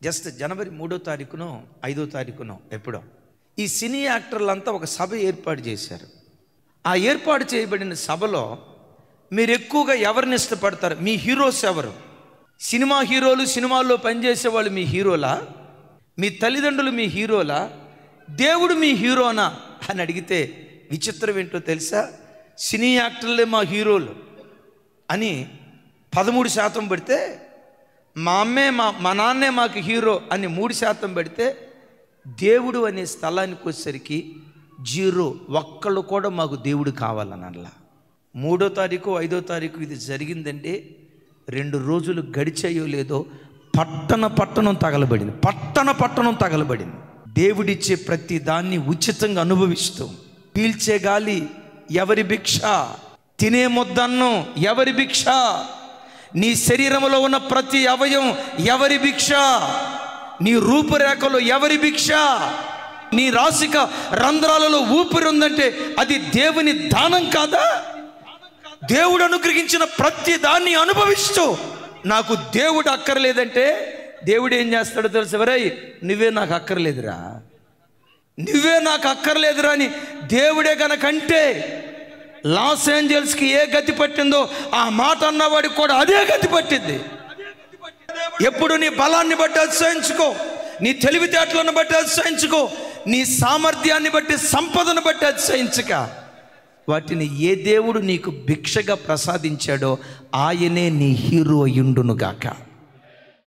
Just జనవరి 3వ తారీఖునో 5వ తారీఖునో ఎప్పుడో ఈ సినీ యాక్టర్లంతా ఒక సభ ఏర్పాటు చేశారు. ఆ ఏర్పాటు చేయబడిన సభలో మీరు ఎక్కువగా ఎవరిని ఇష్టపడతారు? మీ హీరోస్ ఎవరు? సినిమా హీరోలు, సినిమాల్లో పనిచేసే వాళ్ళు మీ హీరోలా? మీ తల్లిదండ్రులు మీ హీరోలా? దేవుడు మీ హీరోనా అని అడిగితే విచిత్రం ఏంటో తెలుసా? సినీ యాక్టర్లే మా హీరోలు అని 13% పెడితే, మా అమ్మే మా నాన్నే మాకు హీరో అని 3% పెడితే, దేవుడు అనే స్థలానికి వచ్చేసరికి 0. ఒక్కళ్ళు కూడా మాకు దేవుడు కావాలని అలా. 3వ తారీఖు 5వ తారీఖు ఇది జరిగిందంటే 2 రోజులు గడిచాయో లేదో పట్టణం తగలబడింది. దేవుడిచ్చే ప్రతి దాన్ని ఉచితంగా అనుభవిస్తూ, పీల్చే గాలి ఎవరి భిక్ష, తినే ముద్దన్నం ఎవరి భిక్ష, నీ శరీరంలో ఉన్న ప్రతి అవయవం ఎవరి భిక్ష, నీ రూపురేఖలో ఎవరి భిక్ష, నీ రాశిక రంధ్రాలలో ఊపిరి ఉందంటే అది దేవుని దానం కాదా? దేవుడు అనుగ్రహించిన ప్రతి దాన్ని అనుభవిస్తూ నాకు దేవుడు అక్కర్లేదంటే దేవుడు ఏం చేస్తాడో తెలుసు? ఎవరై నువ్వే నాకు అక్కర్లేదురా అని దేవుడే కనుకంటే లాస్ ఏంజల్స్కి ఏ గతి పట్టిందో ఆ మాట అన్నవాడికి కూడా అదే గతి పట్టింది. ఎప్పుడు నీ బలాన్ని బట్టి అతిశయించుకో, నీ తెలివితేటలను బట్టి అతిశయించుకో, నీ సామర్థ్యాన్ని బట్టి, సంపదను బట్టి అతిశయించక, వాటిని ఏ దేవుడు నీకు భిక్షగా ప్రసాదించాడో ఆయనే నీ హీరో అయ్యుండునుగాక.